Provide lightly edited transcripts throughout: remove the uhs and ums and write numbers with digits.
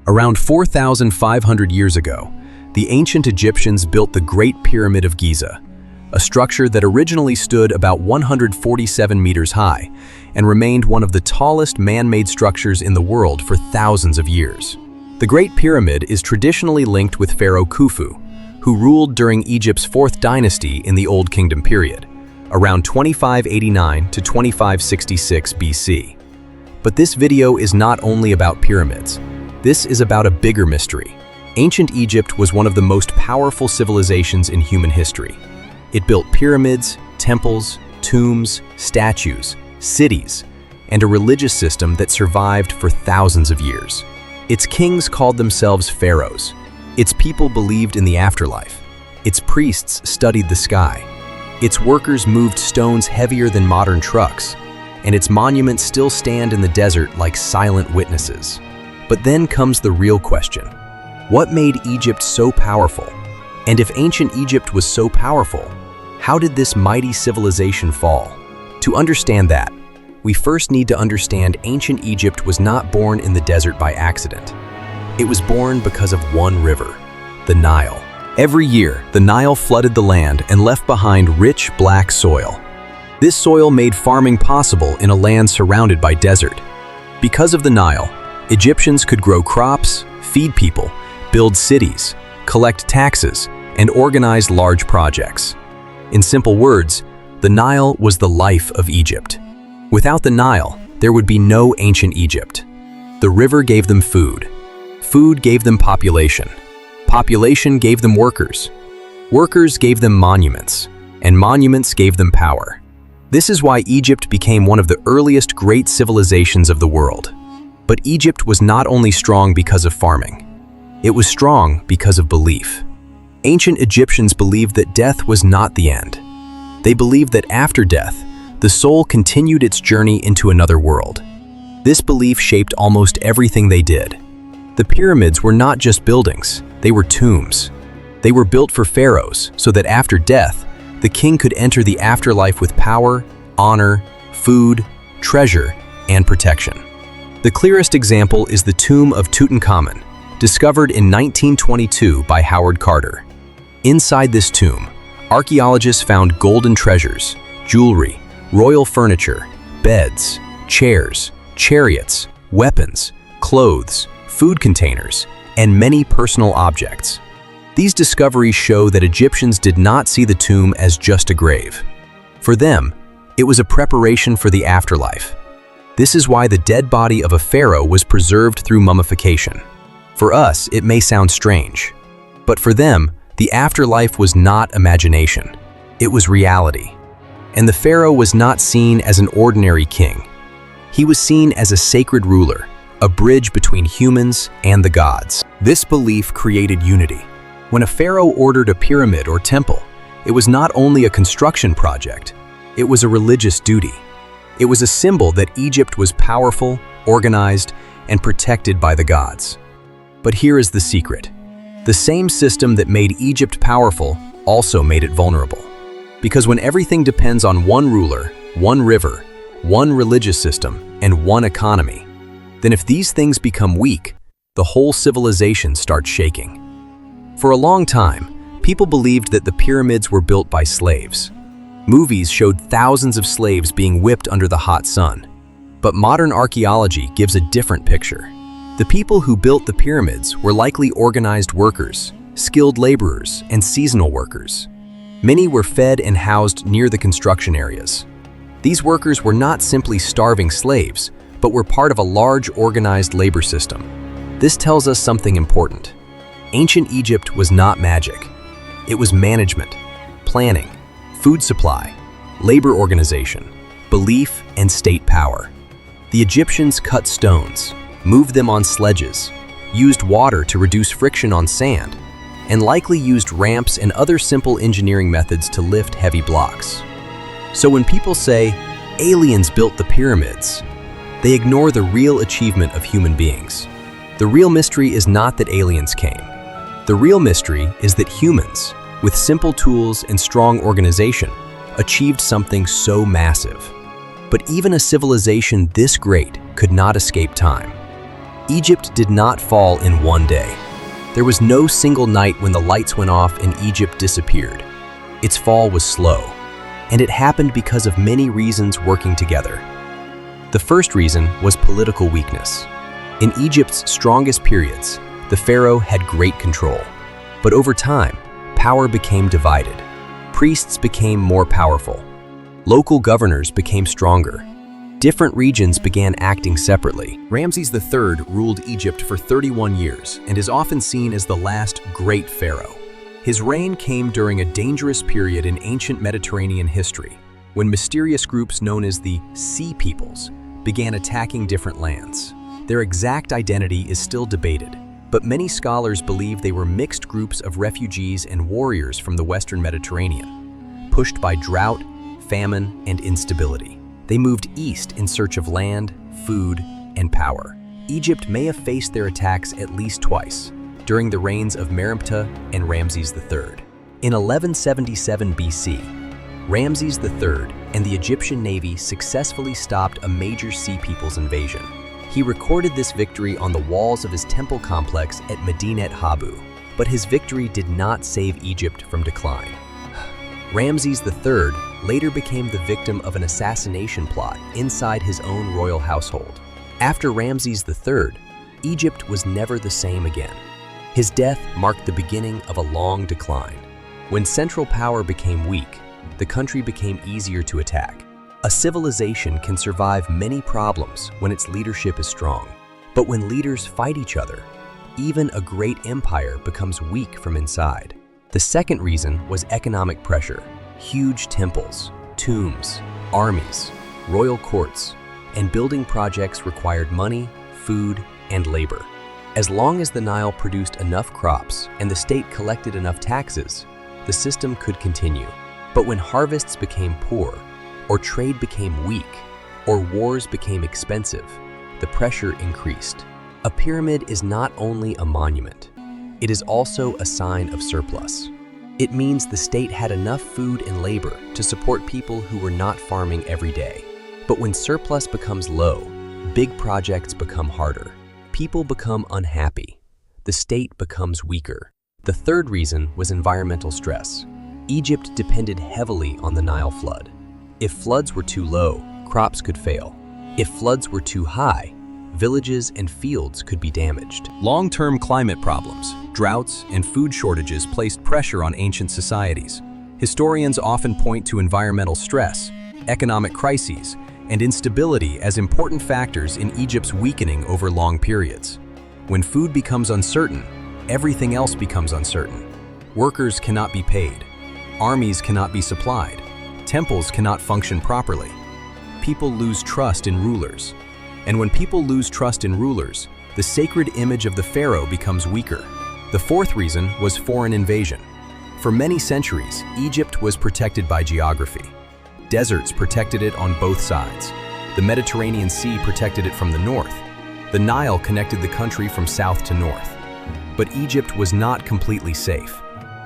Around 4,500 years ago, the ancient Egyptians built the Great Pyramid of Giza, a structure that originally stood about 147 meters high and remained one of the tallest man-made structures in the world for thousands of years. The Great Pyramid is traditionally linked with Pharaoh Khufu, who ruled during Egypt's 4th dynasty in the Old Kingdom period, around 2589 to 2566 BC. But this video is not only about pyramids. This is about a bigger mystery. Ancient Egypt was one of the most powerful civilizations in human history. It built pyramids, temples, tombs, statues, cities, and a religious system that survived for thousands of years. Its kings called themselves pharaohs. Its people believed in the afterlife. Its priests studied the sky. Its workers moved stones heavier than modern trucks, and its monuments still stand in the desert like silent witnesses. But then comes the real question. What made Egypt so powerful? And if ancient Egypt was so powerful, how did this mighty civilization fall? To understand that, we first need to understand ancient Egypt was not born in the desert by accident. It was born because of one river, the Nile. Every year, the Nile flooded the land and left behind rich black soil. This soil made farming possible in a land surrounded by desert. Because of the Nile, Egyptians could grow crops, feed people, build cities, collect taxes, and organize large projects. In simple words, the Nile was the life of Egypt. Without the Nile, there would be no ancient Egypt. The river gave them food. Food gave them population. Population gave them workers. Workers gave them monuments. And monuments gave them power. This is why Egypt became one of the earliest great civilizations of the world. But Egypt was not only strong because of farming. It was strong because of belief. Ancient Egyptians believed that death was not the end. They believed that after death, the soul continued its journey into another world. This belief shaped almost everything they did. The pyramids were not just buildings, they were tombs. They were built for pharaohs so that after death, the king could enter the afterlife with power, honor, food, treasure, and protection. The clearest example is the tomb of Tutankhamun, discovered in 1922 by Howard Carter. Inside this tomb, archaeologists found golden treasures, jewelry, royal furniture, beds, chairs, chariots, weapons, clothes, food containers, and many personal objects. These discoveries show that Egyptians did not see the tomb as just a grave. For them, it was a preparation for the afterlife. This is why the dead body of a pharaoh was preserved through mummification. For us, it may sound strange, but for them, the afterlife was not imagination. It was reality. And the pharaoh was not seen as an ordinary king. He was seen as a sacred ruler, a bridge between humans and the gods. This belief created unity. When a pharaoh ordered a pyramid or temple, it was not only a construction project, it was a religious duty. It was a symbol that Egypt was powerful, organized, and protected by the gods. But here is the secret. The same system that made Egypt powerful also made it vulnerable. Because when everything depends on one ruler, one river, one religious system, and one economy, then if these things become weak, the whole civilization starts shaking. For a long time, people believed that the pyramids were built by slaves. Movies showed thousands of slaves being whipped under the hot sun. But modern archaeology gives a different picture. The people who built the pyramids were likely organized workers, skilled laborers, and seasonal workers. Many were fed and housed near the construction areas. These workers were not simply starving slaves, but were part of a large organized labor system. This tells us something important. Ancient Egypt was not magic. It was management, planning, food supply, labor organization, belief, and state power. The Egyptians cut stones, moved them on sledges, used water to reduce friction on sand, and likely used ramps and other simple engineering methods to lift heavy blocks. So when people say, aliens built the pyramids, they ignore the real achievement of human beings. The real mystery is not that aliens came. The real mystery is that humans, with simple tools and strong organization, achieved something so massive. But even a civilization this great could not escape time. Egypt did not fall in one day. There was no single night when the lights went off and Egypt disappeared. Its fall was slow, and it happened because of many reasons working together. The first reason was political weakness. In Egypt's strongest periods, the pharaoh had great control. But over time, power became divided. Priests became more powerful. Local governors became stronger. Different regions began acting separately. Ramses III ruled Egypt for 31 years and is often seen as the last great pharaoh. His reign came during a dangerous period in ancient Mediterranean history, when mysterious groups known as the Sea Peoples began attacking different lands. Their exact identity is still debated, but many scholars believe they were mixed groups of refugees and warriors from the Western Mediterranean, pushed by drought, famine, and instability. They moved east in search of land, food, and power. Egypt may have faced their attacks at least twice, during the reigns of Merneptah and Ramses III. In 1177 BC, Ramses III and the Egyptian navy successfully stopped a major Sea Peoples invasion. He recorded this victory on the walls of his temple complex at Medinet Habu, but his victory did not save Egypt from decline. Ramses III later became the victim of an assassination plot inside his own royal household. After Ramses III, Egypt was never the same again. His death marked the beginning of a long decline. When central power became weak, the country became easier to attack. A civilization can survive many problems when its leadership is strong. But when leaders fight each other, even a great empire becomes weak from inside. The second reason was economic pressure. Huge temples, tombs, armies, royal courts, and building projects required money, food, and labor. As long as the Nile produced enough crops and the state collected enough taxes, the system could continue. But when harvests became poor, or trade became weak, or wars became expensive, the pressure increased. A pyramid is not only a monument, it is also a sign of surplus. It means the state had enough food and labor to support people who were not farming every day. But when surplus becomes low, big projects become harder. People become unhappy. The state becomes weaker. The third reason was environmental stress. Egypt depended heavily on the Nile flood. If floods were too low, crops could fail. If floods were too high, villages and fields could be damaged. Long-term climate problems, droughts, and food shortages placed pressure on ancient societies. Historians often point to environmental stress, economic crises, and instability as important factors in Egypt's weakening over long periods. When food becomes uncertain, everything else becomes uncertain. Workers cannot be paid. Armies cannot be supplied. Temples cannot function properly. People lose trust in rulers. And when people lose trust in rulers, the sacred image of the pharaoh becomes weaker. The fourth reason was foreign invasion. For many centuries, Egypt was protected by geography. Deserts protected it on both sides. The Mediterranean Sea protected it from the north. The Nile connected the country from south to north. But Egypt was not completely safe.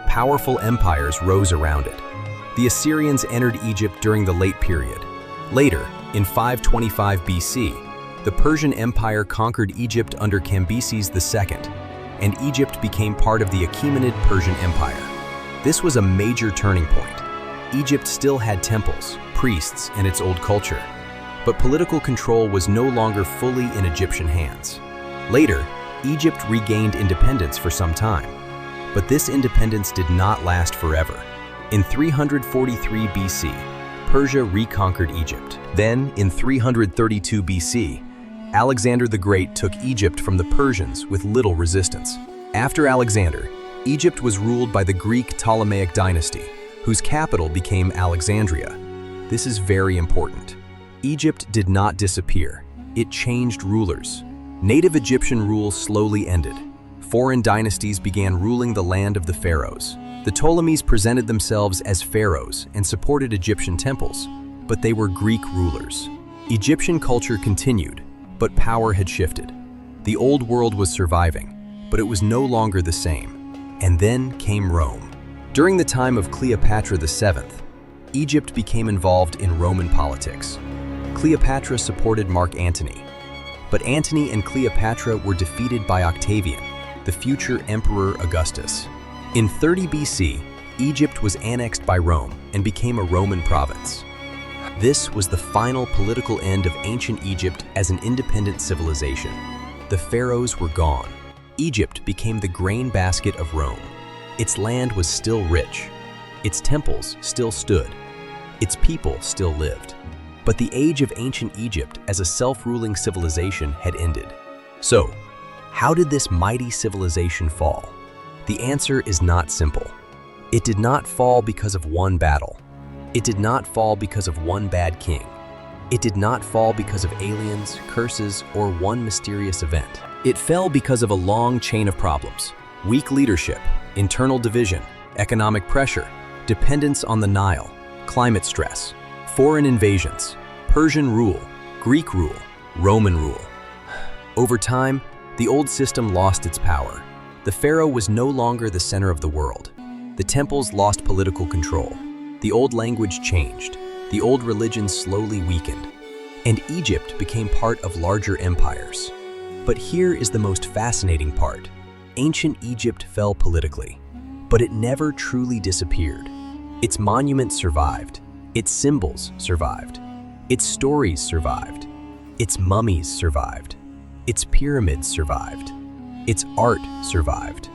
Powerful empires rose around it. The Assyrians entered Egypt during the late period. Later, in 525 BC, the Persian Empire conquered Egypt under Cambyses II, and Egypt became part of the Achaemenid Persian Empire. This was a major turning point. Egypt still had temples, priests, and its old culture, but political control was no longer fully in Egyptian hands. Later, Egypt regained independence for some time, but this independence did not last forever. In 343 BC, Persia reconquered Egypt. Then, in 332 BC, Alexander the Great took Egypt from the Persians with little resistance. After Alexander, Egypt was ruled by the Greek Ptolemaic dynasty, whose capital became Alexandria. This is very important. Egypt did not disappear. It changed rulers. Native Egyptian rule slowly ended. Foreign dynasties began ruling the land of the pharaohs. The Ptolemies presented themselves as pharaohs and supported Egyptian temples, but they were Greek rulers. Egyptian culture continued, but power had shifted. The old world was surviving, but it was no longer the same. And then came Rome. During the time of Cleopatra VII, Egypt became involved in Roman politics. Cleopatra supported Mark Antony. But Antony and Cleopatra were defeated by Octavian, the future Emperor Augustus. In 30 BC, Egypt was annexed by Rome and became a Roman province. This was the final political end of ancient Egypt as an independent civilization. The pharaohs were gone. Egypt became the grain basket of Rome. Its land was still rich. Its temples still stood. Its people still lived. But the age of ancient Egypt as a self-ruling civilization had ended. So, how did this mighty civilization fall? The answer is not simple. It did not fall because of one battle. It did not fall because of one bad king. It did not fall because of aliens, curses, or one mysterious event. It fell because of a long chain of problems: weak leadership, internal division, economic pressure, dependence on the Nile, climate stress, foreign invasions, Persian rule, Greek rule, Roman rule. Over time, the old system lost its power. The pharaoh was no longer the center of the world. The temples lost political control. The old language changed. The old religion slowly weakened. And Egypt became part of larger empires. But here is the most fascinating part. Ancient Egypt fell politically, but it never truly disappeared. Its monuments survived. Its symbols survived. Its stories survived. Its mummies survived. Its pyramids survived. Its art survived.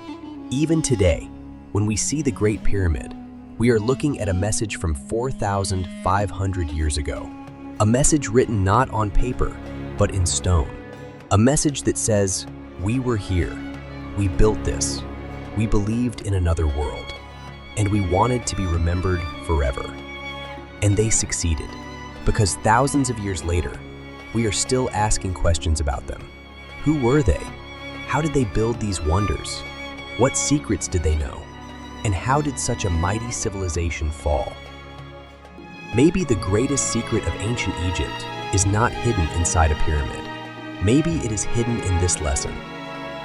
Even today, when we see the Great Pyramid, we are looking at a message from 4,500 years ago. A message written not on paper, but in stone. A message that says, "We were here. We built this. We believed in another world. And we wanted to be remembered forever." And they succeeded, because thousands of years later, we are still asking questions about them. Who were they? How did they build these wonders? What secrets did they know? And how did such a mighty civilization fall? Maybe the greatest secret of ancient Egypt is not hidden inside a pyramid. Maybe it is hidden in this lesson.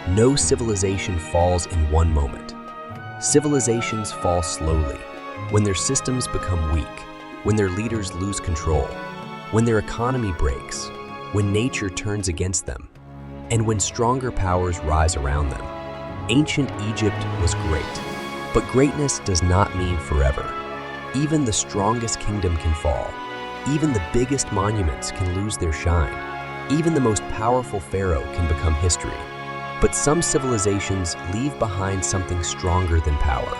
No civilization falls in one moment. Civilizations fall slowly, when their systems become weak, when their leaders lose control, when their economy breaks, when nature turns against them, and when stronger powers rise around them. Ancient Egypt was great, but greatness does not mean forever. Even the strongest kingdom can fall. Even the biggest monuments can lose their shine. Even the most powerful pharaoh can become history. But some civilizations leave behind something stronger than power.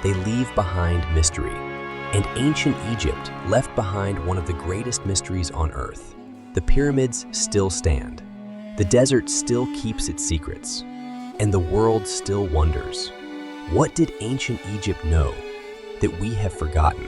They leave behind mystery. And ancient Egypt left behind one of the greatest mysteries on earth. The pyramids still stand. The desert still keeps its secrets. And the world still wonders. What did ancient Egypt know that we have forgotten?